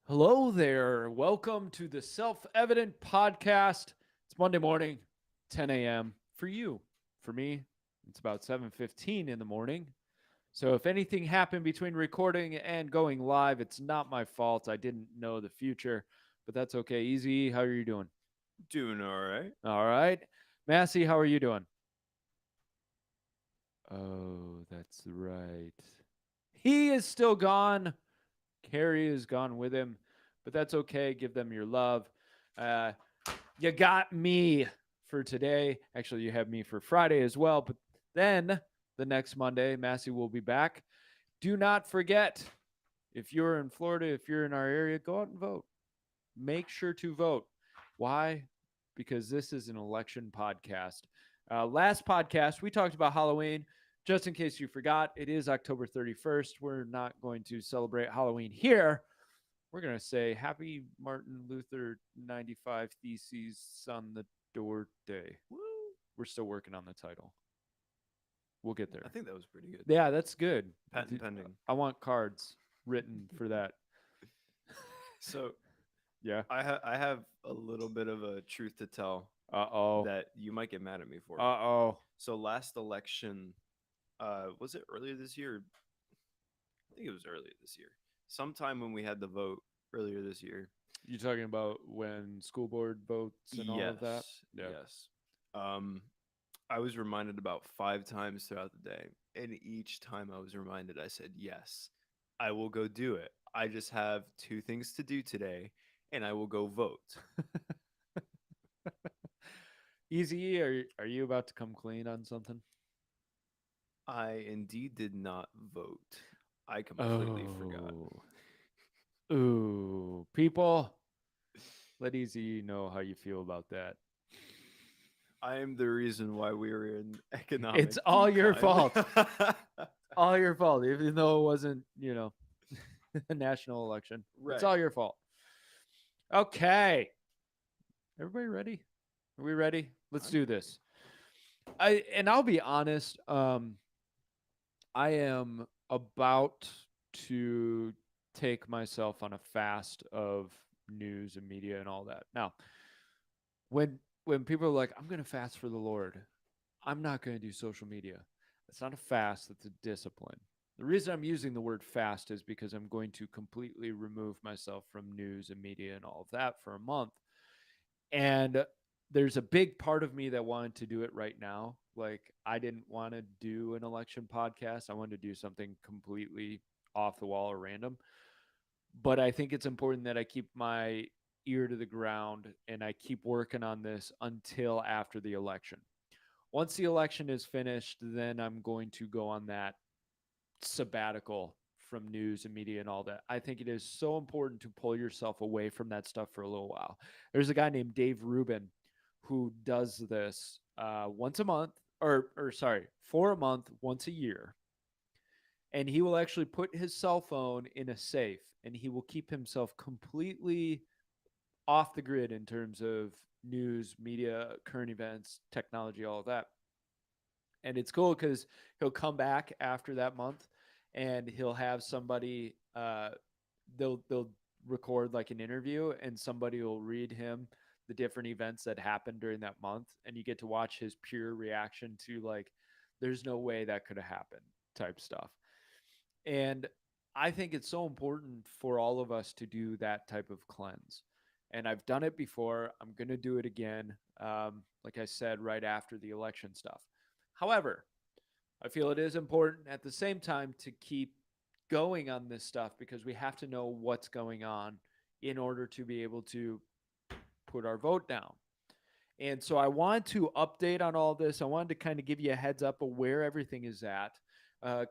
Hello there. Welcome to the Self Evident Podcast. It's Monday morning, 10 a.m. for you. For me, it's about 7:15 in the morning. So if anything happened between recording and going live, it's not my fault. I didn't know the future, but that's okay. Easy, how are you doing? Doing all right. All right. Massey, how are you doing? Oh, that's right. He is still gone. Carrie is gone with him, but that's okay. Give them your love. Uh, you got me for today. Actually, you have me for Friday as well. But then the next Monday, Massey will be back. Do not forget, if you're in Florida, if you're in our area, go out and vote. Make sure to vote. Why? Because this is an election podcast. Last podcast, we talked about Halloween. Just in case you forgot, it is October 31st. We're not going to celebrate Halloween here. We're going to say Happy Martin Luther 95 Theses on the Door Day. Woo. We're still working on the title. We'll get I there. think that was pretty good. Yeah, that's good. Patent pending. I want cards written for that. So Yeah. I have a little bit of a truth to tell Uh oh. that you might get mad at me Uh for. oh. So last election, was it earlier this year? I think it was earlier this year. Sometime when we had the vote earlier this year. You talking about when school board votes and all of that? Yes, Yeah. yes. Um, I was reminded about 5 times throughout the day, and each time I was reminded, I said, "Yes, I will go do it. I just have two things to do today, and I will go vote." Easy, are you about to come clean on something? I indeed did not vote. I completely forgot. Oh. Ooh. People, let Easy know how you feel about that. I am the reason why we are in economic It's all your decline. fault. All your fault, even though it wasn't, a national election. It's Right. all your fault. Okay. Everybody ready? Are we ready? Let's I'm do ready. this. I'll be honest, I am about to take myself on a fast of news and media and all that. Now, when people are like, I'm going to fast for the Lord, I'm not going to do social media. It's not a fast, it's a discipline. The reason I'm using the word fast is because I'm going to completely remove myself from news and media and all of that for a month. And there's a big part of me that wanted to do it right now. Like, I didn't want to do an election podcast. I wanted to do something completely off the wall or random. But I think it's important that I keep my ear to the ground and I keep working on this until after the election. Once the election is finished, then I'm going to go on that sabbatical from news and media and all that. I think it is so important to pull yourself away from that stuff for a little while. There's a guy named Dave Rubin who does this once a month, or sorry, for a month, once a year. And he will actually put his cell phone in a safe and he will keep himself completely off the grid in terms of news, media, current events, technology, all of that. And it's cool because he'll come back after that month and he'll have somebody they'll record like an interview and somebody will read him the different events that happened during that month and you get to watch his pure reaction to like there's no way that could have happened type stuff. And I think it's so important for all of us to do that type of cleanse. And I've done it before. I'm going to do it again, like I said, right after the election stuff. However, I feel it is important at the same time to keep going on this stuff because we have to know what's going on in order to be able to put our vote down. And so I want to update on all this. I wanted to kind of give you a heads up of where everything is at,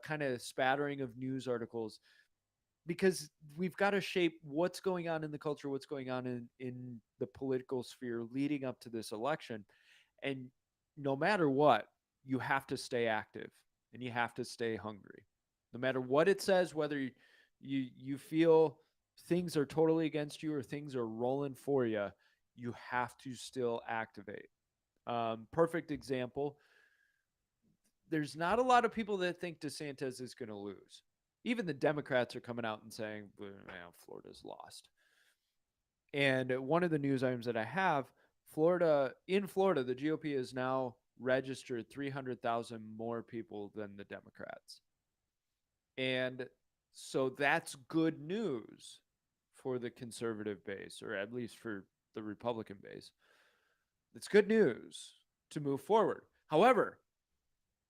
kind of spattering of news articles, because we've got to shape what's going on in the culture, what's going on in the political sphere leading up to this election. And no matter what, you have to stay active and you have to stay hungry. No matter what it says, whether you feel things are totally against you or things are rolling for you, you have to still activate. Perfect example. There's not a lot of people that think DeSantis is going to lose. Even the Democrats are coming out and saying, "Man, Florida's lost." And one of the news items that I have, in Florida, the GOP has now registered 300,000 more people than the Democrats. And so that's good news for the conservative base, or at least for the Republican base. It's good news to move forward. However,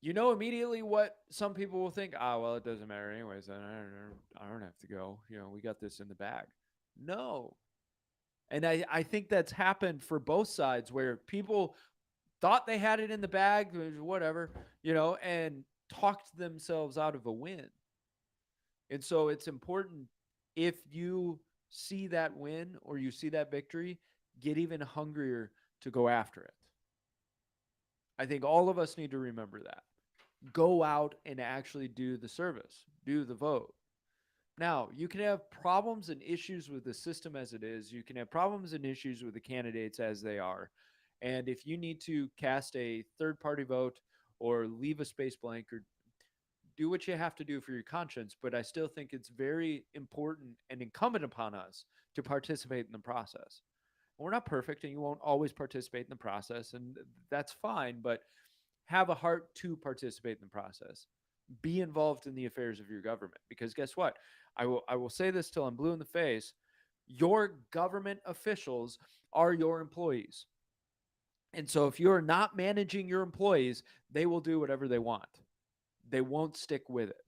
you know immediately what some people will think. Ah, well, it doesn't matter anyways. I don't have to go. We got this in the bag. No. And I think that's happened for both sides where people thought they had it in the bag, whatever, and talked themselves out of a win. And so it's important, if you see that win or you see that victory, get even hungrier to go after it. I think all of us need to remember that. Go out and actually do the service, do the vote. Now, you can have problems and issues with the system as it is. You can have problems and issues with the candidates as they are. And if you need to cast a third party vote or leave a space blank or do what you have to do for your conscience, but I still think it's very important and incumbent upon us to participate in the process. We're not perfect and you won't always participate in the process, and that's fine, but have a heart to participate in the process. Be involved in the affairs of your government, because guess what? I will say this till I'm blue in the face. Your government officials are your employees. And so if you're not managing your employees, they will do whatever they want. They won't stick with it.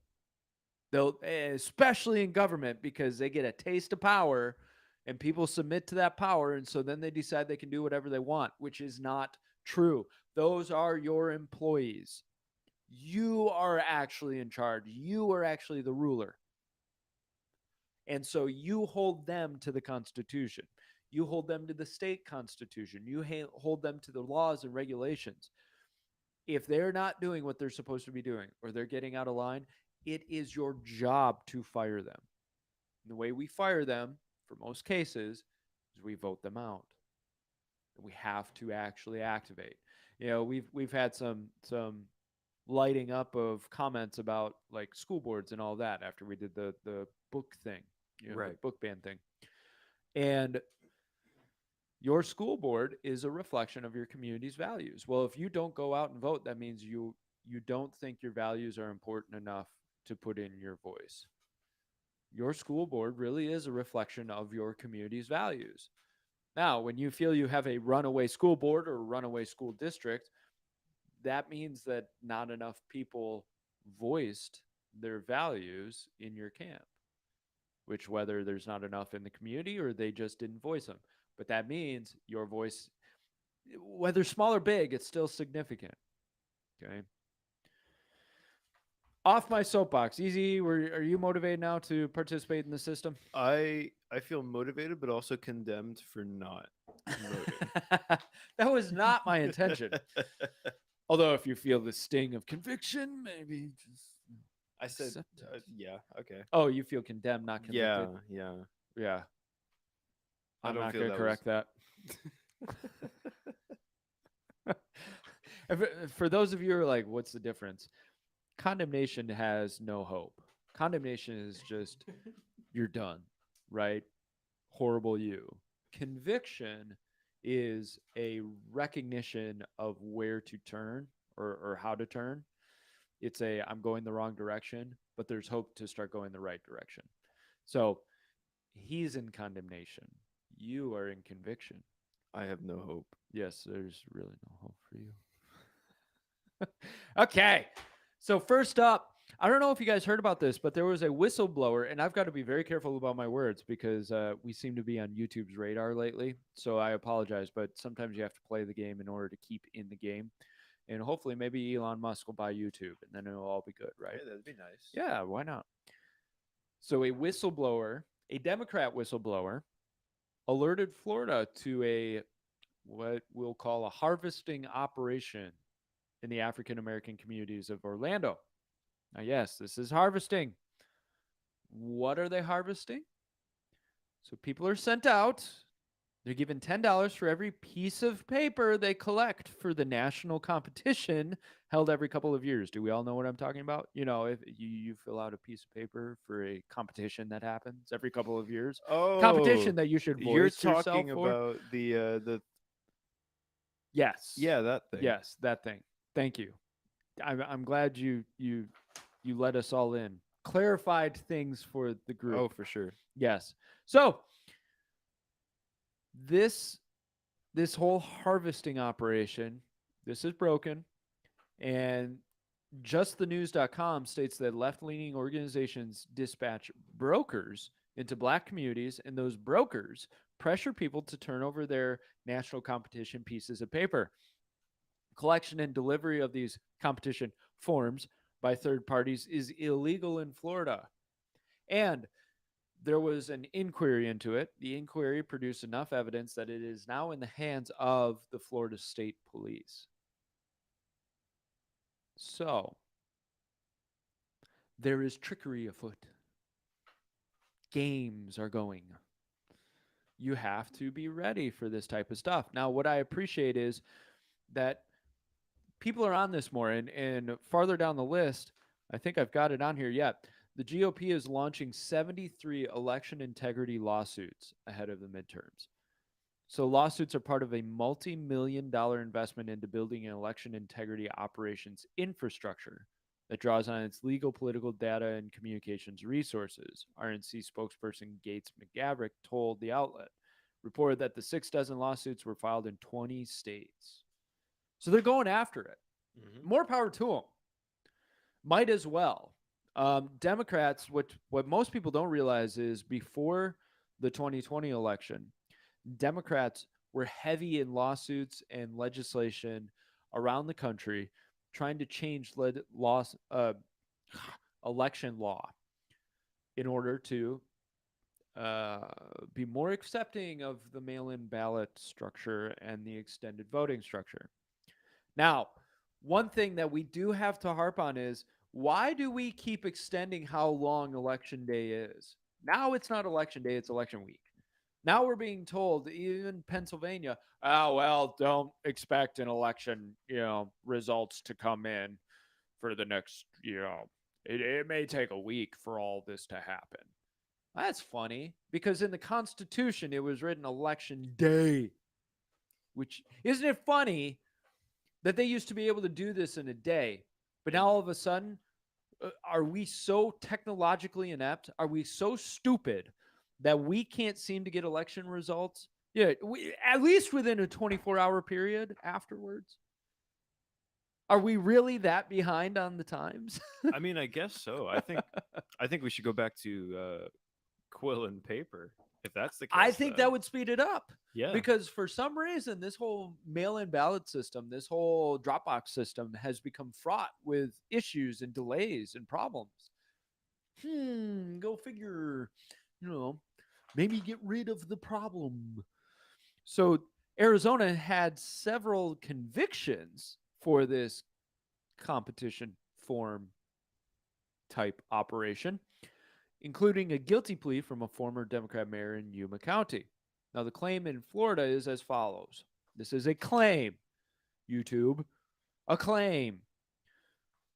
They'll, especially in government, because they get a taste of power and people submit to that power. And so then they decide they can do whatever they want, which is not true. Those are your employees. You are actually in charge. You are actually the ruler. And so you hold them to the Constitution. You hold them to the state constitution. You hold them to the laws and regulations. If they're not doing what they're supposed to be doing or they're getting out of line, it is your job to fire them. And the way we fire them, for most cases, is we vote them out. And we have to actually activate. We've had some lighting up of comments about like school boards and all that after we did the book thing, the Right. book ban thing. And your school board is a reflection of your community's values. Well, if you don't go out and vote, that means you don't think your values are important enough to put in your voice. Your school board really is a reflection of your community's values. Now, when you feel you have a runaway school board or a runaway school district, that means that not enough people voiced their values in your camp, which whether there's not enough in the community or they just didn't voice them. But that means your voice, whether small or big, it's still significant. Okay. Off my soapbox. Easy, are you motivated now to participate in the system? I feel motivated, but also condemned for not voting. That was not my intention. Although, if you feel the sting of conviction, maybe just I said, accept it. yeah, okay, Oh, you feel condemned, not yeah, convicted? yeah. Yeah. I I'm don't not feel going to that was. correct that. For those of you who are like, what's the difference? Condemnation has no hope. Condemnation is just, you're done, right? Horrible you. Conviction is a recognition of where to turn, or how to turn. It's I'm going the wrong direction, but there's hope to start going the right direction. So he's in condemnation. You are in conviction. I have no hope. Yes, there's really no hope for you. Okay. So first up, I don't know if you guys heard about this, but there was a whistleblower, and I've got to be very careful about my words because we seem to be on YouTube's radar lately. So I apologize, but sometimes you have to play the game in order to keep in the game. And hopefully, maybe Elon Musk will buy YouTube, and then it'll all be good, right? Hey, that'd be nice. Yeah, why not? So a whistleblower, a Democrat whistleblower, alerted Florida to a what we'll call a harvesting operation in the African American communities of Orlando. Now, yes, this is harvesting. What are they harvesting? So people are sent out They're given $10 for every piece of paper they collect for the national competition held every couple of years. Do we all know what I'm talking about? You know, if you fill out a piece of paper for a competition that happens every couple of years, Oh, competition that you should you're voice yourself talking for. about the Yes, yeah, that thing. yes, that thing. Thank you. I'm glad you let us all in. Clarified things for the Oh, group. for sure. Yes. So this this whole harvesting operation, this is broken, and justthenews.com states that left-leaning organizations dispatch brokers into black communities, and those brokers pressure people to turn over their national competition pieces of paper. Collection and delivery of these competition forms by third parties is illegal in Florida. And there was an inquiry into it. The inquiry produced enough evidence that it is now in the hands of the Florida State Police. So, there is trickery afoot. Games are going. You have to be ready for this type of stuff. Now, what I appreciate is that people are on this more, and farther down the list, I think I've got it on here yet. The GOP is launching 73 election integrity lawsuits ahead of the midterms. So lawsuits are part of a multi-million dollar investment into building an election integrity operations infrastructure that draws on its legal, political data, and communications resources. RNC spokesperson Gates McGavrick told the outlet, reported that the 6 dozen lawsuits were filed in 20 states. So they're going after it. Hmm. More power to them. Might as well. Democrats, what most people don't realize is before the 2020 election, Democrats were heavy in lawsuits and legislation around the country trying to change election law in order to uh, be more accepting of the mail in ballot structure and the extended voting structure. Now, one thing that we do have to harp on is why do we keep extending how long election day is? Now it's not election day, it's election week. Now we're being told, even Pennsylvania, oh, well, don't expect an election, results to come in for the next, it may take a week for all this to happen. That's funny because in the Constitution, it was written election day, which isn't it funny that they used to be able to do this in a day, but now all of a sudden, are we so technologically inept? Are we so stupid that we can't seem to get election results? Yeah, at least within a 24-hour period afterwards. Are we really that behind on the times? I mean, I guess so. I think we should go back to quill and paper. If that's the I case, think that then would speed it up yeah. because for some reason, this whole mail in ballot system, this whole Dropbox system has become fraught with issues and delays and problems. Go figure. You know, maybe get rid of the problem. So Arizona had several convictions for this competition form type operation, including a guilty plea from a former Democrat mayor in Yuma County. Now, the claim in Florida is as follows. This is a claim, YouTube, a claim.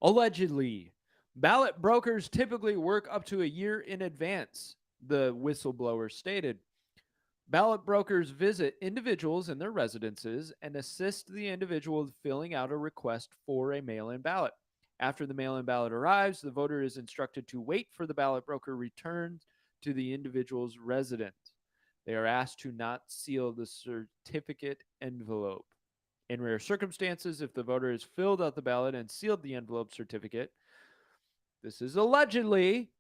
Allegedly, ballot brokers typically work up to a year in advance, the whistleblower stated. Ballot brokers visit individuals in their residences and assist the individual with filling out a request for a mail in ballot. After the mail in ballot arrives, the voter is instructed to wait for the ballot broker return to the individual's residence. They are asked to not seal the certificate envelope. In rare circumstances, if the voter has filled out the ballot and sealed the envelope certificate, this is allegedly,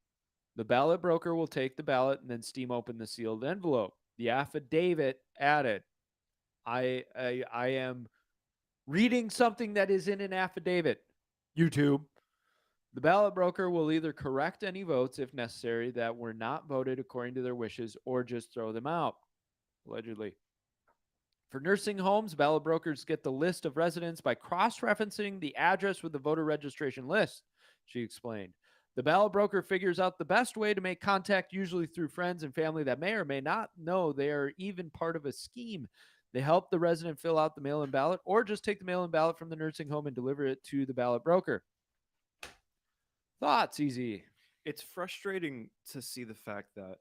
the ballot broker will take the ballot and then steam open the sealed envelope. The affidavit added, I am reading something that is in an affidavit. YouTube. The ballot broker will either correct any votes, if necessary, that were not voted according to their wishes or just throw them out, allegedly. For nursing homes, ballot brokers get the list of residents by cross referencing the address with the voter registration list, she explained. The ballot broker figures out the best way to make contact, usually through friends and family that may or may not know they are even part of a scheme. They help the resident fill out the mail in ballot or just take the mail in ballot from the nursing home and deliver it to the ballot broker. Thoughts, easy. It's frustrating to see the fact that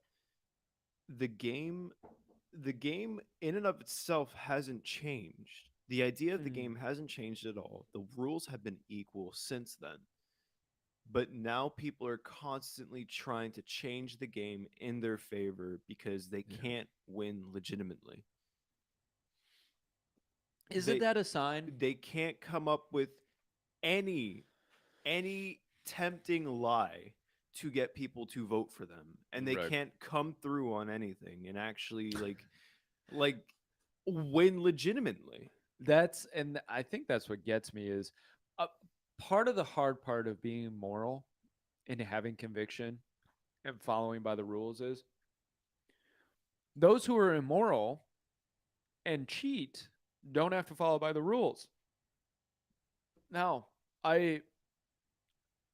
the game the game in and of itself hasn't changed. The idea of the game hasn't changed at all. The rules have been equal since then. But now people are constantly trying to change the game in their favor because they Yeah. can't win legitimately. Isn't They that a sign? they can't come up with any any tempting lie to get people to vote for them, and they Right. can't come through on anything and actually like win legitimately. And I think that's what gets me is uh, part of the hard part of being moral and having conviction and following by the rules is those who are immoral and cheat don't have to follow by the rules. Now, I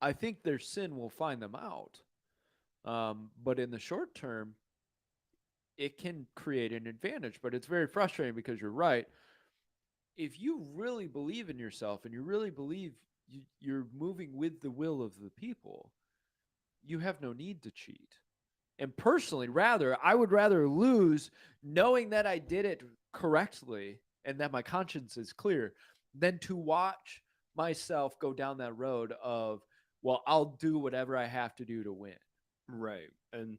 I think their sin will find them out. But in the short term, it can create an advantage. But it's very frustrating because you're right. If you really believe in yourself and you really believe you're moving with the will of the people, you have no need to cheat. And personally, I would rather lose knowing that I did it correctly and that my conscience is clear than to watch myself go down that road of, well, I'll do whatever I have to do to win. Right. And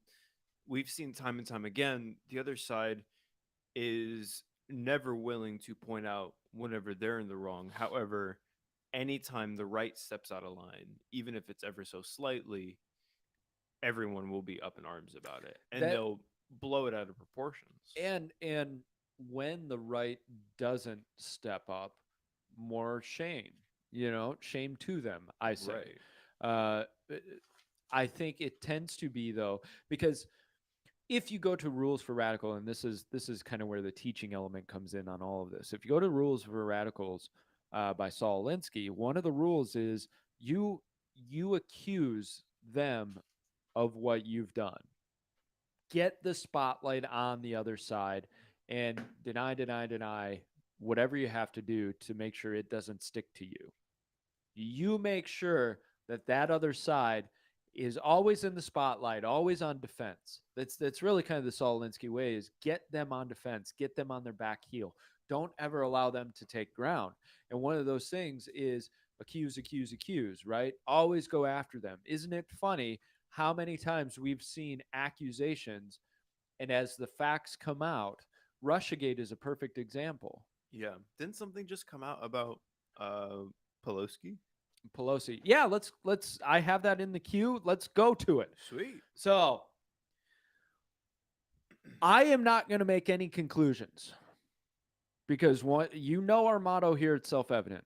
we've seen time and time again, the other side is never willing to point out whenever they're in the wrong. However, anytime the right steps out of line, even if it's ever so slightly, everyone will be up in arms about it and That they'll blow it out of proportions. and when the right doesn't step up, more shame, shame to them, I say. Right. Uh, I think it tends to be though, because if you go to rules for radical, and this is kind of where the teaching element comes in on all of this. If you go to rules for radicals by Saul Alinsky, one of the rules is you accuse them of what you've done. Get the spotlight on the other side and deny whatever you have to do to make sure it doesn't stick to you. You make sure that that other side is always in the spotlight, always on defense. That's really kind of the Saul Alinsky way is get them on defense, get them on their back heel. Don't ever allow them to take ground. And one of those things is accuse, right? Always go after them. Isn't it funny how many times we've seen accusations and as the facts come out, Russiagate is a perfect example. Yeah. Didn't something just come out about uh Pelosi? Pelosi. Yeah, let's I have that in the queue. Let's go to it. Sweet. So, I am not going to make any conclusions because our motto here at Self-Evident.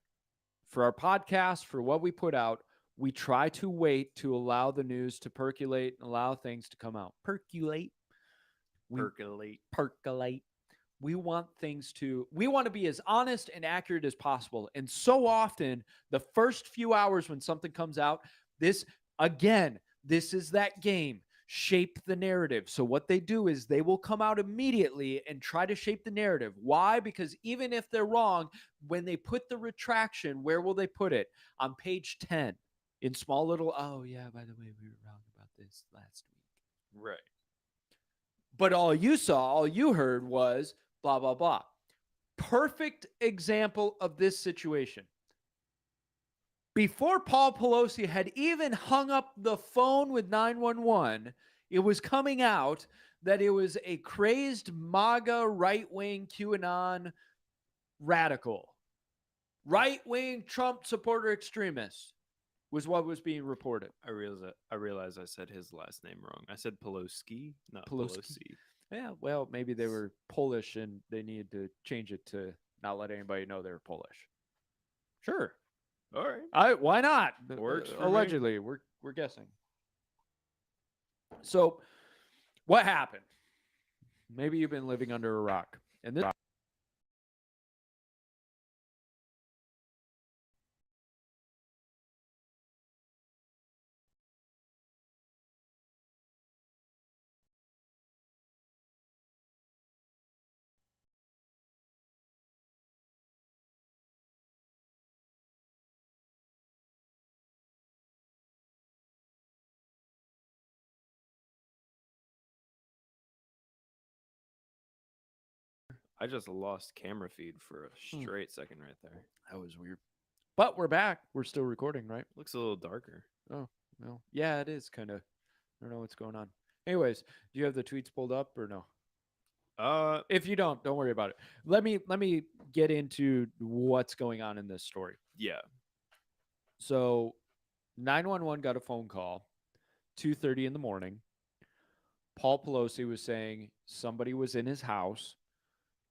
For our podcast, for what we put out, we try to wait to allow the news to percolate and allow things to come out. Percolate. We Percolate. percolate. We want to be as honest and accurate as possible. And so often, the first few hours when something comes out, this is that game. Shape the narrative. So what they do is they will come out immediately and try to shape the narrative. Why? Because even if they're wrong, when they put the retraction, where will they put it? On page 10 in small little, oh yeah, by the way, we were wrong about this last week. Right. But all you heard was blah, blah, blah. Perfect example of this situation. Before Paul Pelosi had even hung up the phone with 911, it was coming out that it was a crazed MAGA right-wing QAnon radical. Right-wing Trump supporter extremist was what was being reported. I realized I said his last name wrong. I said Pelosi, not Pelosi. Pelosi. Yeah, well, maybe they were Polish and they needed to change it to not let anybody know they were Polish. Sure. All right. Why not? Works for me. Allegedly, we're guessing. So, what happened? Maybe you've been living under a rock, and this I just lost camera feed for a Hmm, straight second right there. that was weird. But we're back. We're still recording, right? Looks a little darker. Oh, well, yeah, it is kind of. I don't know what's going on. Anyways, do you have the tweets pulled up or no? Uh, If you don't worry about it. Let me get into what's going on in this story. yeah, So, 911 got a phone call 2:30 in the morning. Paul Pelosi was saying somebody was in his house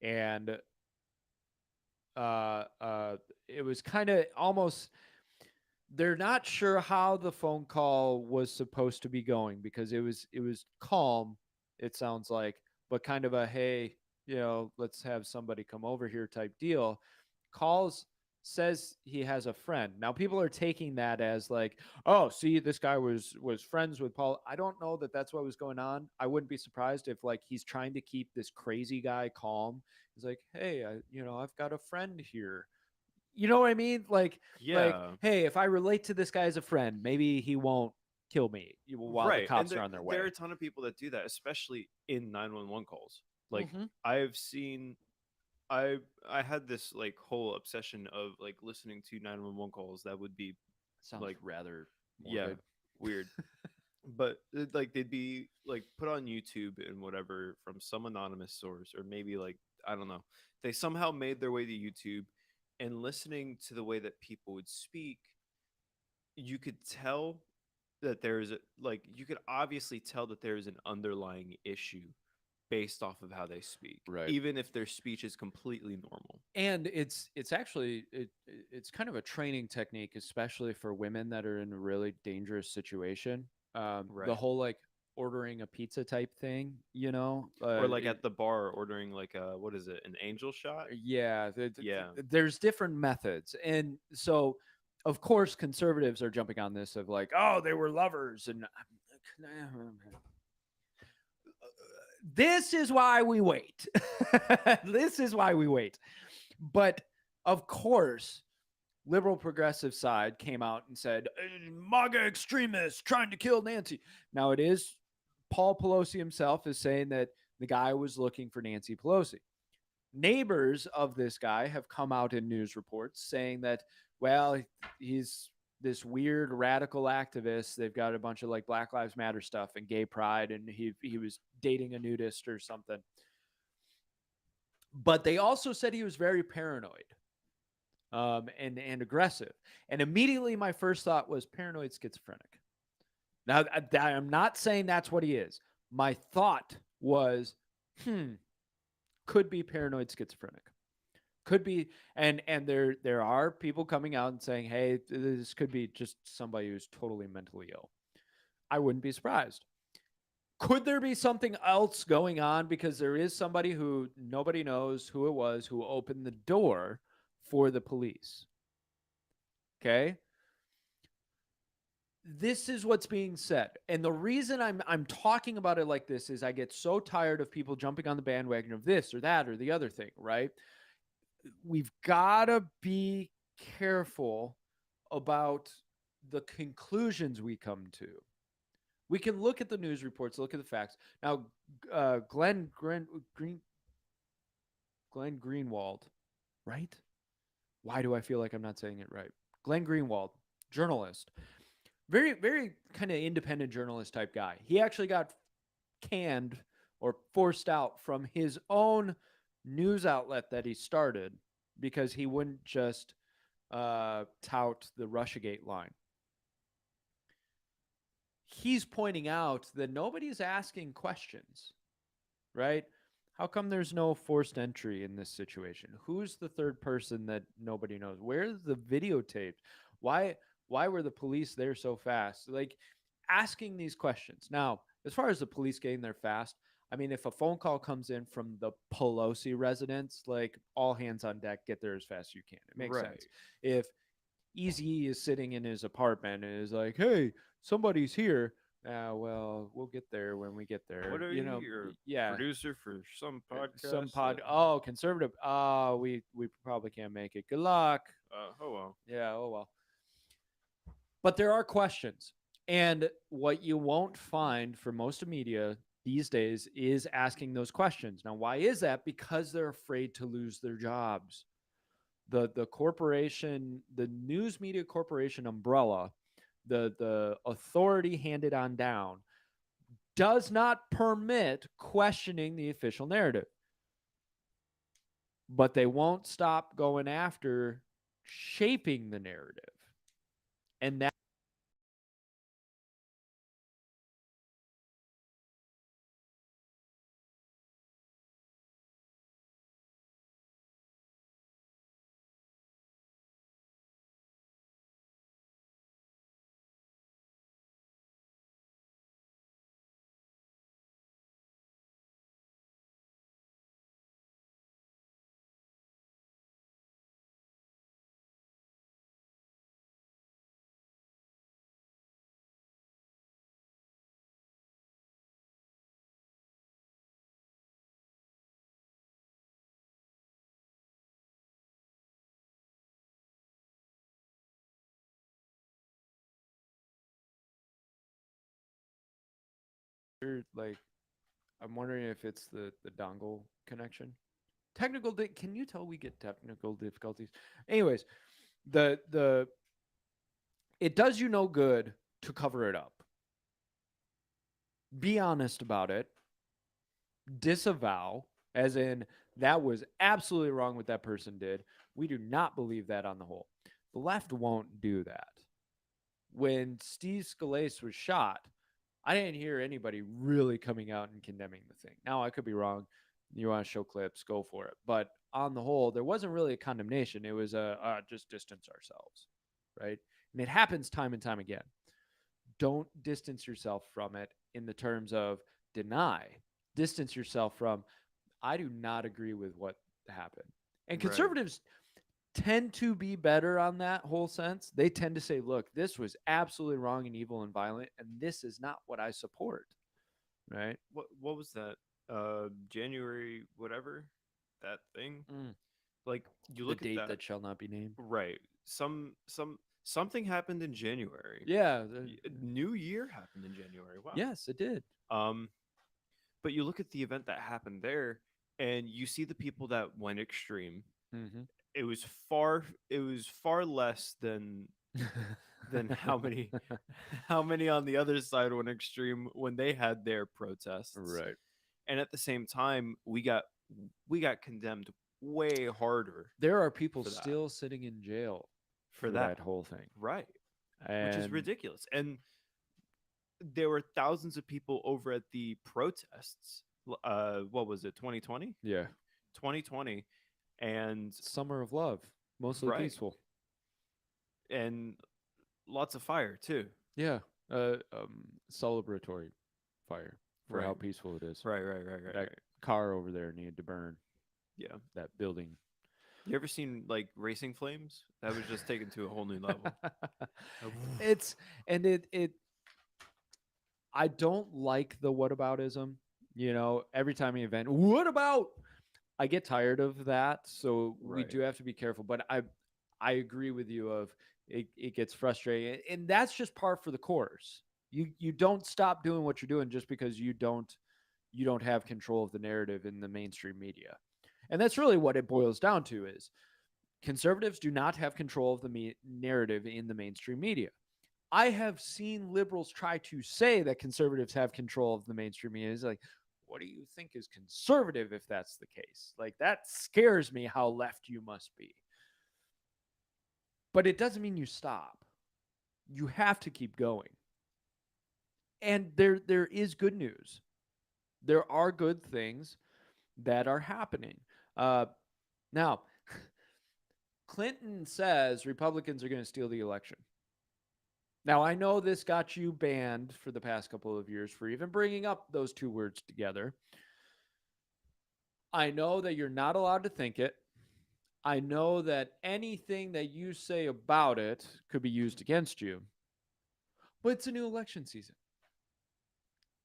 and uh uh it was kind of almost they're not sure how the phone call was supposed to be going because it was calm, it sounds like, but kind of a hey, let's have somebody come over here type deal. Calls, says he has a friend. Now people are taking that as like, oh, see, this guy was friends with Paul. I don't know that that's what was going on. I wouldn't be surprised if like he's trying to keep this crazy guy calm. He's like, hey, I've got a friend here. You know what I mean? Like, yeah, hey, if I relate to this guy as a friend, maybe he won't kill me while the right. And cops are on their there are way. a ton of people that do that, especially in 911 calls. Like Mm-hmm. I've seen, I I had this like whole obsession of like listening to 911 calls that would be Sounds like, rather yeah, morbid. weird. But like they'd be like put on YouTube and whatever from some anonymous source, or maybe like I don't know. They somehow made their way to YouTube, and listening to the way that people would speak, you could tell that there's like you could obviously tell that there is an underlying issue based off of how they speak, Right. even if their speech is completely normal. And it's actually it's kind of a training technique, especially for women that are in a really dangerous situation. The Right. whole like ordering a pizza type thing, Or like at the bar ordering like a what is it, an angel shot? yeah, Yeah. there's different methods, and so of course conservatives are jumping on this of like, oh, they were lovers, and this is why we wait. This is why we wait. But of course, liberal progressive side came out and said, MAGA extremists trying to kill Nancy. Now it is Paul Pelosi himself is saying that the guy was looking for Nancy Pelosi. Neighbors of this guy have come out in news reports saying that, well, he's this weird radical activist. They've got a bunch of like Black Lives Matter stuff and gay pride, and he was dating a nudist or something. But they also said he was very paranoid, and aggressive. And immediately my first thought was paranoid schizophrenic. Now I'm not saying that's what he is. My thought was, could be paranoid schizophrenic. Could be, and there are people coming out and saying, hey, this could be just somebody who's totally mentally ill. I wouldn't be surprised. Could there be something else going on because there is somebody who nobody knows who it was who opened the door for the police? Okay, this is what's being said, and the reason I'm talking about it like this is I get so tired of people jumping on the bandwagon of this or that or the other thing, right? We've got to be careful about the conclusions we come to. We can look at the news reports, look at the facts. Now, Glenn Greenwald, right? Why do I feel like I'm not saying it right? Glenn Greenwald, journalist, very, very kind of independent journalist type guy. He actually got canned or forced out from his own news outlet that he started because he wouldn't just tout the Russiagate line. He's pointing out that nobody's asking questions, right? How come there's no forced entry in this situation? Who's the third person that nobody knows? Where's the videotapes? Why were the police there so fast? Like asking these questions. Now, as far as the police getting there fast, I mean, if a phone call comes in from the Pelosi residence, like all hands on deck, get there as fast as you can. It makes Right. sense. If Easy is sitting in his apartment and is like, "Hey, somebody's here." Well, we'll get there when we get What there. are you? You're a Yeah. producer for some Some podcast that pod. Oh, conservative. Oh, we probably can't make it. Good luck. oh well. Yeah. Oh well. But there are questions, and what you won't find for most of media. these days is asking those questions. Now, why is that? Because they're afraid to lose their jobs. The corporation, the news media corporation umbrella, the authority handed on down does not permit questioning the official narrative. But they won't stop going after shaping the narrative. And that like I'm wondering if it's the dongle connection. Can you tell we get technical difficulties? Anyways, the it does you no good to cover it up. Be honest about it. Disavow, as in that was absolutely wrong what that person did. We do not believe that on the whole. The left won't do that. When Steve Scalise was shot, I didn't hear anybody really coming out and condemning the thing. Now, I could be wrong. You want to show clips, go for it. But on the whole, there wasn't really a condemnation. It was just distance ourselves, right? And it happens time and time again. Don't distance yourself from it in the terms of deny. Distance yourself from, I do not agree with what happened. And Right. conservatives tend to be better on that whole sense. They tend to say, look, this was absolutely wrong and evil and violent, and this is not what I support. Right? What was that? January whatever that thing. Mm. Like you The look at date that, that shall not be named. right? Something happened in January. Yeah. New Year happened in January. Wow. Yes, it did. Um, but you look at the event that happened there, and you see the people that went extreme. Mm-hmm. It was far. It was far less than how many how many on the other side went extreme when they had their protests. Right. And at the same time, we got condemned way harder There are people for that. still sitting in jail For for that that. whole thing. Right. Which is And ridiculous. And there were thousands of people over at the protests. What was it? 2020? yeah, 2020. And summer of love, mostly right. peaceful. And lots of fire too. Yeah. Celebratory fire for how Right. peaceful it is. Right. That car over there needed to burn. Yeah. That building. You ever seen like Racing Flames? That was just taken to a whole new level. it's and it I don't like the whataboutism. You know, every time an event, what about? I get tired of that. So we Right. do have to be careful. But I agree with you of it gets frustrating. And that's just par for the course. You don't stop doing what you're doing just because you don't have control of the narrative in the mainstream media. And that's really what it boils down to is conservatives do not have control of the narrative in the mainstream media. I have seen liberals try to say that conservatives have control of the mainstream media. It's like, what do you think is conservative if that's the case? Like, that scares me how left you must be. But it doesn't mean you stop. You have to keep going. And there is good news. There are good things that are happening. Uh, now, Clinton says Republicans are going to steal the election. Now, I know this got you banned for the past couple of years for even bringing up those two words together. I know that you're not allowed to think it. I know that anything that you say about it could be used against you. But it's a new election season.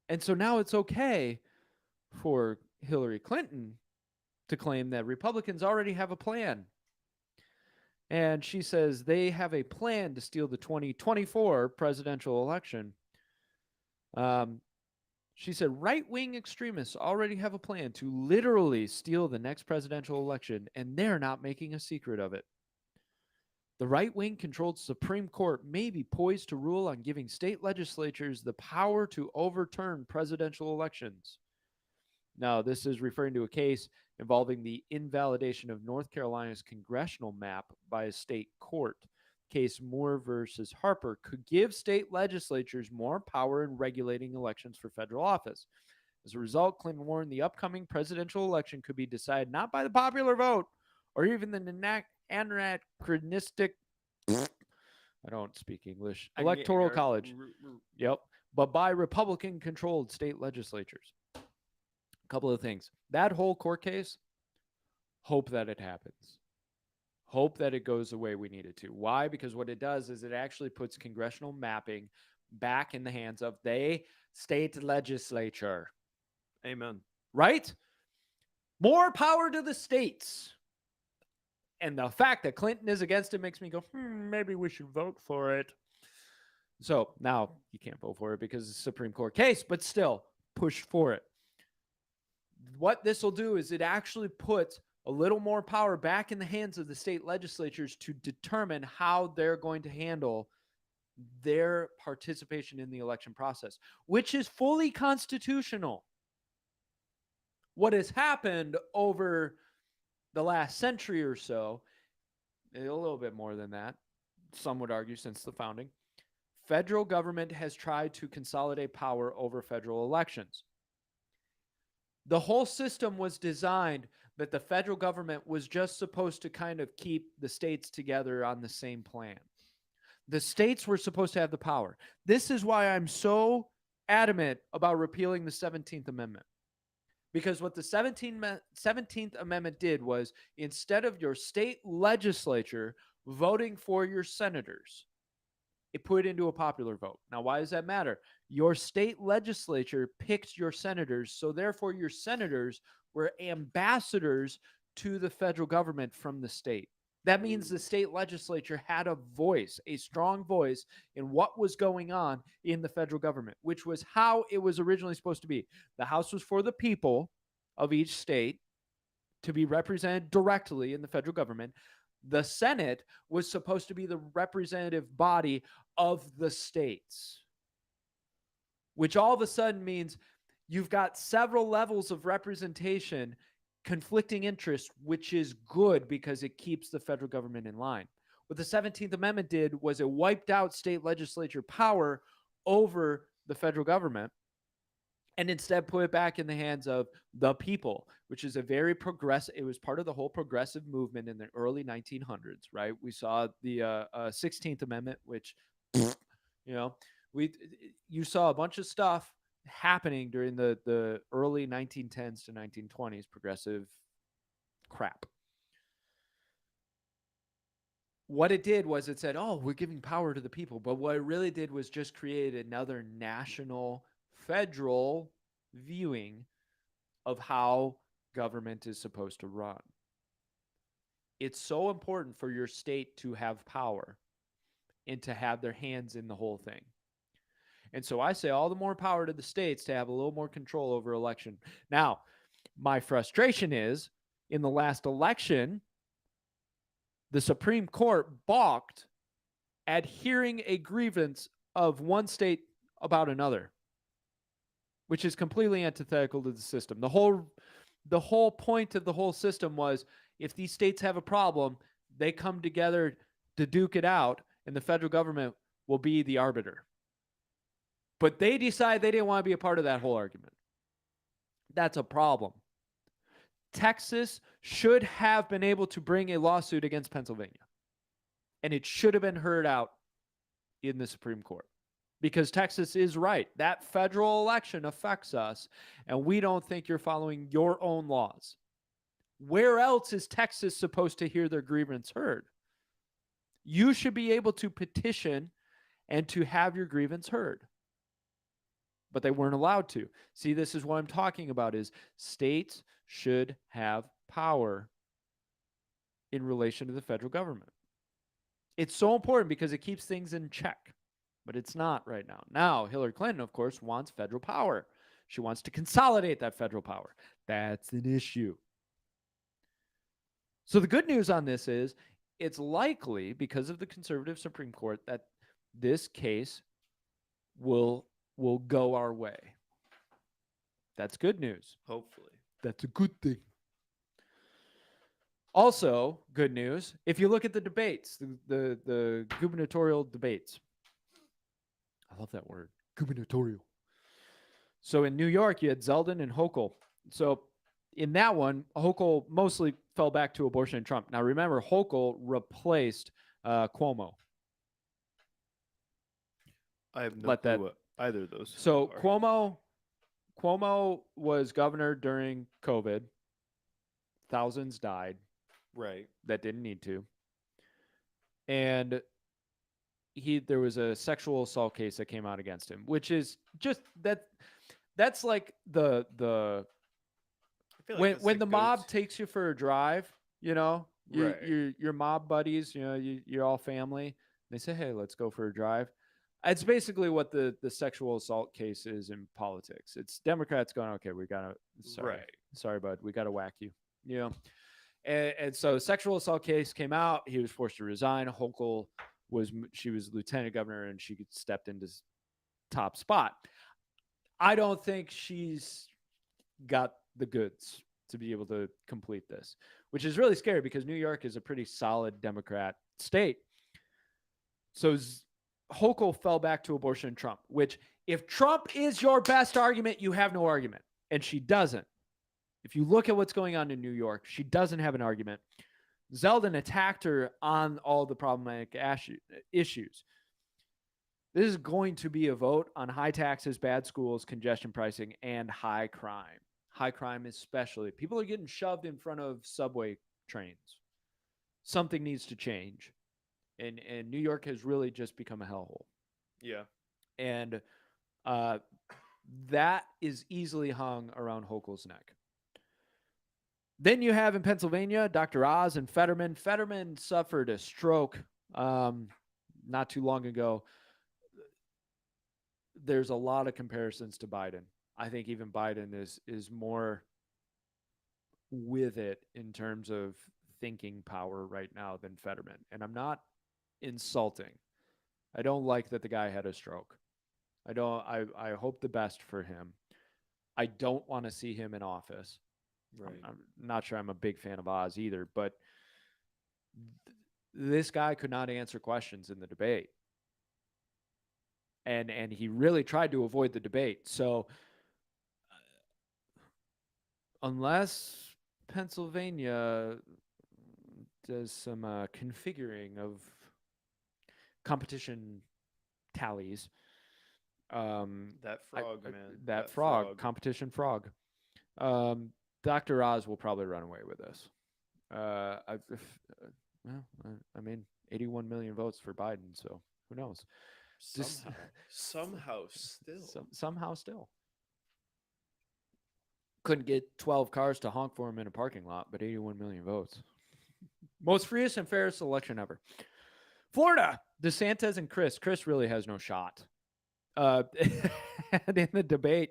And so now it's okay for Hillary Clinton to claim that Republicans already have a plan. And she says they have a plan to steal the 2024 presidential election. Um, She said right-wing extremists already have a plan to literally steal the next presidential election, and they're not making a secret of it. The right-wing controlled Supreme Court may be poised to rule on giving state legislatures the power to overturn presidential elections. Now, this is referring to a case involving the invalidation of North Carolina's congressional map by a state court. Case Moore versus Harper could give state legislatures more power in regulating elections for federal office. As a result, Clinton warned the upcoming presidential election could be decided not by the popular vote or even the anachronistic, I don't speak English, electoral college. Yep. But by Republican controlled state legislatures. A couple of things. That whole court case, hope that it happens. Hope that it goes the way we need it to. Why? Because what it does is it actually puts congressional mapping back in the hands of the state legislature. Amen. Right? More power to the states. And the fact that Clinton is against it makes me go, maybe we should vote for it. So now you can't vote for it because it's a Supreme Court case, but still push for it. What this will do is it actually puts a little more power back in the hands of the state legislatures to determine how they're going to handle their participation in the election process, which is fully constitutional. What has happened over the last century or so, a little bit more than that, some would argue since the founding, federal government has tried to consolidate power over federal elections. The whole system was designed that the federal government was just supposed to kind of keep the states together on the same plan. The states were supposed to have the power. This is why I'm so adamant about repealing the 17th Amendment. Because what the 17th Amendment did was, instead of your state legislature voting for your senators, it put it into a popular vote. Now, why does that matter? Your state legislature picked your senators, so therefore your senators were ambassadors to the federal government from the state. That means the state legislature had a voice, a strong voice in what was going on in the federal government, which was how it was originally supposed to be. The House was for the people of each state to be represented directly in the federal government. The Senate was supposed to be the representative body of the states, which all of a sudden means you've got several levels of representation, conflicting interests, which is good because it keeps the federal government in line. What the 17th Amendment did was it wiped out state legislature power over the federal government and instead put it back in the hands of the people, which is a very progressive, it was part of the whole progressive movement in the early 1900s, right? We saw the 16th Amendment, which, you saw a bunch of stuff happening during the early 1910s to 1920s, progressive crap. What it did was it said, oh, we're giving power to the people. But what it really did was just create another national, federal viewing of how government is supposed to run. It's so important for your state to have power and to have their hands in the whole thing. And so I say all the more power to the states to have a little more control over election. Now, my frustration is in the last election, the Supreme Court balked at hearing a grievance of one state about another, which is completely antithetical to the system. The whole point of the whole system was if these states have a problem, they come together to duke it out, and the federal government will be the arbiter. But they decided they didn't want to be a part of that whole argument. That's a problem. Texas should have been able to bring a lawsuit against Pennsylvania. And it should have been heard out in the Supreme Court. Because Texas is right. That federal election affects us, and we don't think you're following your own laws. Where else is Texas supposed to hear their grievance heard? You should be able to petition and to have your grievance heard. But they weren't allowed to. See, this is what I'm talking about is states should have power in relation to the federal government. It's so important because it keeps things in check, but it's not right now. Now, Hillary Clinton, of course, wants federal power. She wants to consolidate that federal power. That's an issue. So the good news on this is it's likely, because of the conservative Supreme Court, that this case will will go our way. That's good news. Hopefully. That's a good thing. Also, good news, if you look at the debates, the gubernatorial debates. I love that word, gubernatorial. So in New York, you had Zeldin and Hochul. So in that one, Hochul mostly fell back to abortion and Trump. Now remember, Hochul replaced Cuomo. I have no clue what either of those. So are. Cuomo was governor during COVID. Thousands died. Right. That didn't need to. And there was a sexual assault case that came out against him, which is just that's like the I feel like when the mob takes you for a drive, Right. your mob buddies, you're all family. They say, "Hey, let's go for a drive." It's basically what the sexual assault case is in politics. It's Democrats going, "Okay, we gotta sorry, bud, we gotta whack you," And so sexual assault case came out. He was forced to resign. Hochul she was lieutenant governor and she stepped into top spot. I don't think she's got the goods to be able to complete this, which is really scary because New York is a pretty solid Democrat state. So Hochul fell back to abortion and Trump, which if Trump is your best argument, you have no argument. And she doesn't. If you look at what's going on in New York, she doesn't have an argument. Zeldin attacked her on all the problematic issues. This is going to be a vote on high taxes, bad schools, congestion pricing, and high crime. High crime especially. People are getting shoved in front of subway trains. Something needs to change. And New York has really just become a hellhole. Yeah. And that is easily hung around Hochul's neck. Then you have in Pennsylvania, Dr. Oz and Fetterman. Fetterman suffered a stroke not too long ago. There's a lot of comparisons to Biden. I think even Biden is more with it in terms of thinking power right now than Fetterman. And I'm not insulting. I don't like that the guy had a stroke. I hope the best for him. I don't want to see him in office. Right. I'm not sure I'm a big fan of Oz either, but this guy could not answer questions in the debate. And he really tried to avoid the debate. So unless Pennsylvania does some configuring of competition tallies, that frog, man. That frog, competition frog. Dr. Oz will probably run away with this. I mean, 81 million votes for Biden, so who knows? Somehow still. Couldn't get 12 cars to honk for him in a parking lot, but 81 million votes. Most freest and fairest election ever. Florida, DeSantis and Chris. Chris really has no shot. And in the debate,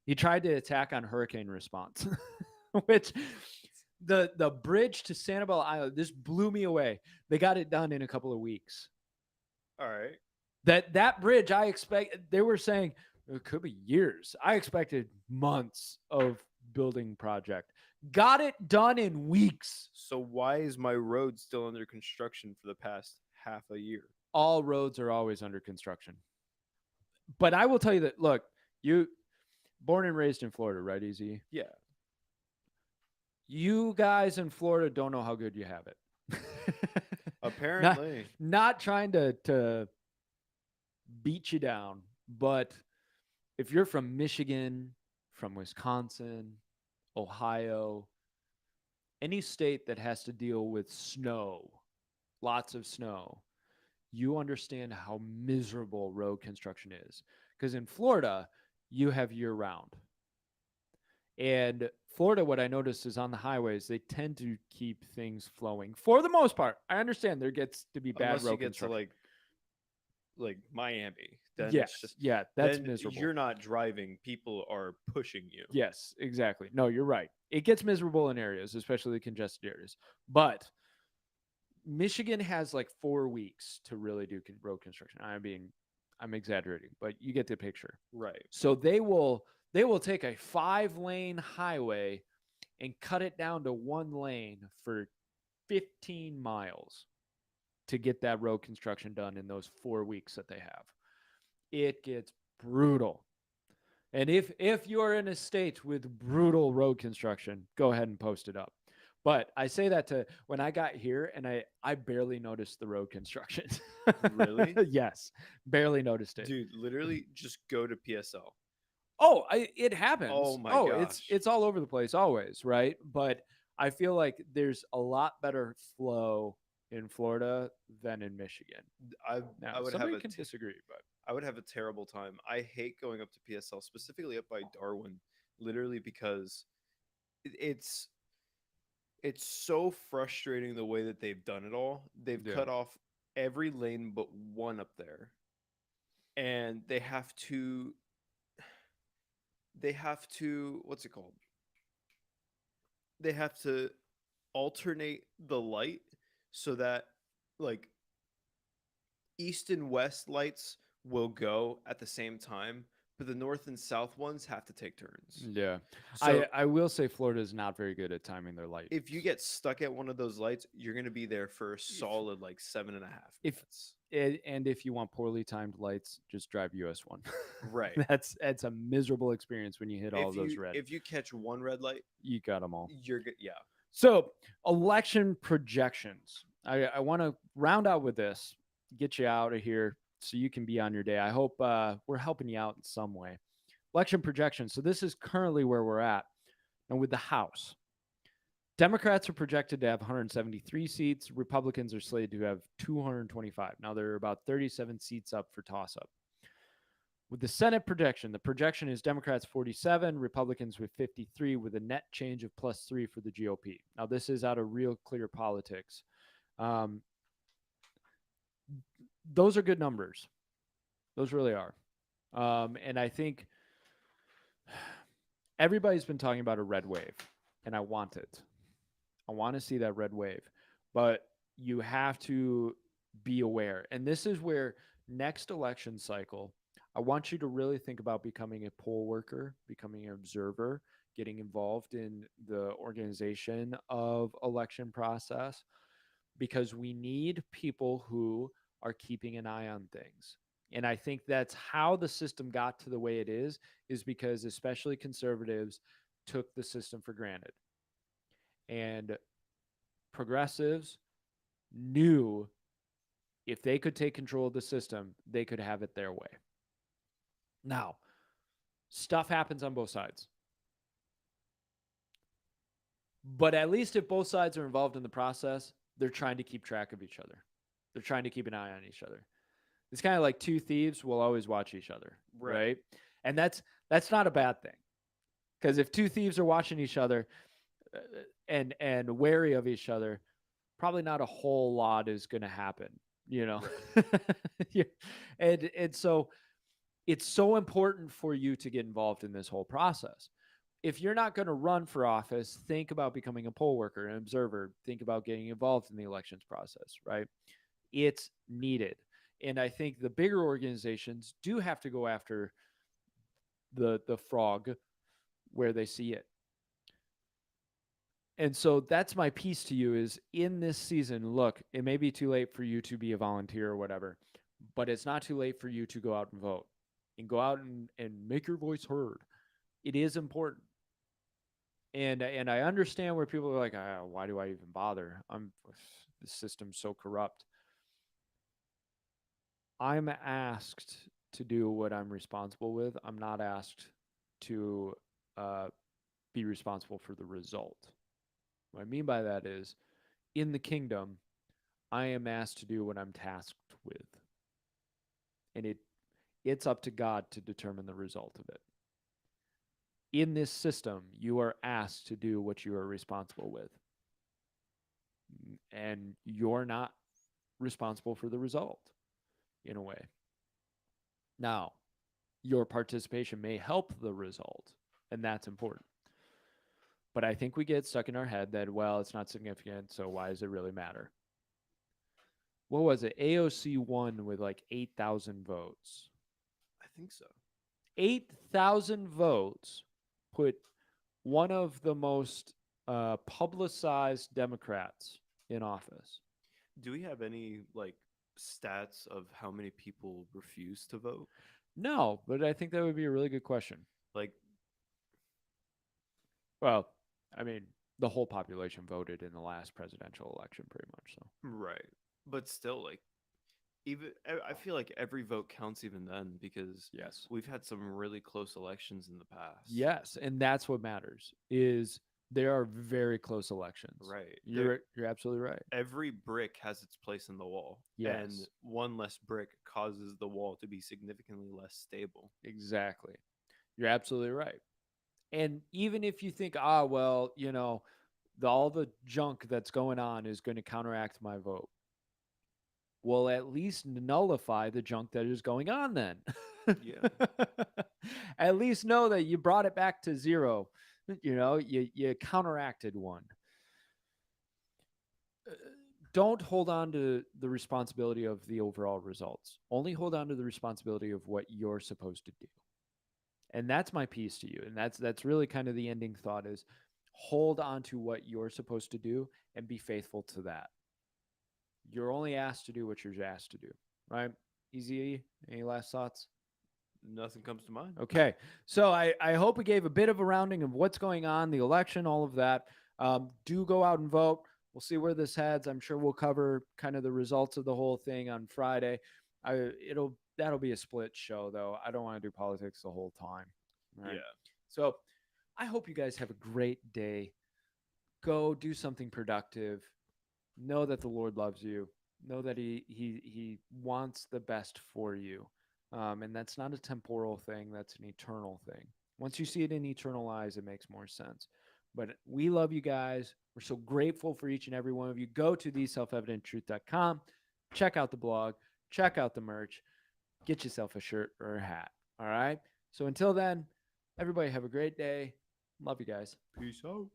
he tried to attack on hurricane response, which the bridge to Sanibel Island, this blew me away. They got it done in a couple of weeks. All right. That bridge, they were saying it could be years. I expected months of building project. Got it done in weeks. So why is my road still under construction for the past half a year? All roads are always under construction. But I will tell you that, look, you born and raised in Florida, right, Easy? Yeah. You guys in Florida don't know how good you have it. Apparently. Not trying to beat you down, but if you're from Michigan, from Wisconsin, Ohio, any state that has to deal with snow, lots of snow, you understand how miserable road construction is. Because in Florida, you have year round. And Florida, what I noticed is on the highways, they tend to keep things flowing for the most part. I understand there gets to be bad road construction. like Miami, then it's Yes. just Yeah, that's then miserable. you're not driving, people are pushing you. Yes, exactly. No, you're right. It gets miserable in areas, especially the congested areas. But Michigan has like 4 weeks to really do road construction. I'm exaggerating, but you get the picture. Right. So they will take a 5 lane highway and cut it down to 1 lane for 15 miles to get that road construction done in those 4 weeks that they have. It gets brutal. And if you're in a state with brutal road construction, go ahead and post it up. But I say that to when I got here and I barely noticed the road construction. Really? Yes, barely noticed it. Dude, literally just go to PSL. Oh, it Oh happens. my Oh, it's gosh. it's all over the place always, right? But I feel like there's a lot better flow in Florida than in Michigan. I Now, I would have somebody a can disagree, but I would have a terrible time. I hate going up to PSL, specifically up by Darwin, literally because it's it's so frustrating the way that they've done it all. They've yeah. cut off every lane but one up there. And they have to what's it called? They have to alternate the light so that like east and west lights will go at the same time, but the north and south ones have to take turns. Yeah. So I will say Florida is not very good at timing their light. if you get stuck at one of those lights, you're going to be there for a If solid like 7.5 if minutes. and if you want poorly timed lights, just drive US 1. Right. That's a miserable experience when you hit all of those red. If you catch one red light, You got them all. you're good. Yeah. So, election projections. I want to round out with this, get you out of here so you can be on your day. I hope we're helping you out in some way. Election projections. So, this is currently where we're at. And with the House, Democrats are projected to have 173 seats. Republicans are slated to have 225. Now, there are about 37 seats up for toss up. With the Senate projection, the projection is Democrats 47, Republicans with 53, with a net change of +3 for the GOP. Now, this is out of Real Clear Politics. Um, those are good numbers. Those really are. And I think everybody's been talking about a red wave, and I want it. I want to see that red wave. But you have to be aware. And this is where next election cycle, I want you to really think about becoming a poll worker, becoming an observer, getting involved in the organization of election process because we need people who are keeping an eye on things. And I think that's how the system got to the way it is because especially conservatives took the system for granted. And progressives knew if they could take control of the system, they could have it their way. Now, stuff happens on both sides. But at least if both sides are involved in the process, they're trying to keep track of each other. They're trying to keep an eye on each other. It's kind of like two thieves will always watch each other, right? And that's not a bad thing. Because if two thieves are watching each other uh, and wary of each other, probably not a whole lot is going to happen, you know. Right. Yeah. And so it's so important for you to get involved in this whole process. If you're not going to run for office, think about becoming a poll worker, an observer, think about getting involved in the elections process, right? It's needed. And I think the bigger organizations do have to go after the frog where they see it. And so that's my piece to you is in this season, look, it may be too late for you to be a volunteer or whatever, but it's not too late for you to go out and vote and go out and make your voice heard. It is important. And I understand where people are like, why do I even bother? The system's so corrupt. I'm asked to do what I'm responsible with. I'm not asked to uh, be responsible for the result. What I mean by that is, in the kingdom, I am asked to do what I'm tasked with, and it's up to God to determine the result of it. In this system, you are asked to do what you are responsible with, and you're not responsible for the result in a way. Now, your participation may help the result, and that's important. But I think we get stuck in our head that, well, it's not significant, so why does it really matter? What was it? AOC won with like 8,000 votes. I think so. 8,000 votes put one of the most publicized Democrats in office. Do we have any like stats of how many people refuse to vote? No, but I think that would be a really good question. Like, Well, I mean, the whole population voted in the last presidential election, pretty much. So, right. But still, like, even I feel like every vote counts even then because yes. we've had some really close elections in the past. Yes, and that's what matters is there are very close elections. Right. You're absolutely right. Every brick has its place in the wall. And Yes. one less brick causes the wall to be significantly less stable. Exactly. You're absolutely right. And even if you think, ah, well, all the junk that's going on is going to counteract my vote, well, at least nullify the junk that is going on then. Yeah. At least know that you brought it back to zero. You counteracted one. Don't hold on to the responsibility of the overall results. Only hold on to the responsibility of what you're supposed to do. And that's my piece to you. And that's really kind of the ending thought is hold on to what you're supposed to do and be faithful to that. You're only asked to do what you're asked to do, right? Easy. Any last thoughts? Nothing comes to mind. Okay. So I hope we gave a bit of a rounding of what's going on, the election, all of that. Do go out and vote. We'll see where this heads. I'm sure we'll cover kind of the results of the whole thing on Friday. That'll be a split show though. I don't want to do politics the whole time. All right. Yeah. So I hope you guys have a great day. Go do something productive. Know that the Lord loves you. Know that He wants the best for you, and that's not a temporal thing. That's an eternal thing. Once you see it in eternal eyes, it makes more sense. But we love you guys. We're so grateful for each and every one of you. Go to theselfevidenttruth.com. Check out the blog. Check out the merch. Get yourself a shirt or a hat. All right. So until then, everybody have a great day. Love you guys. Peace out.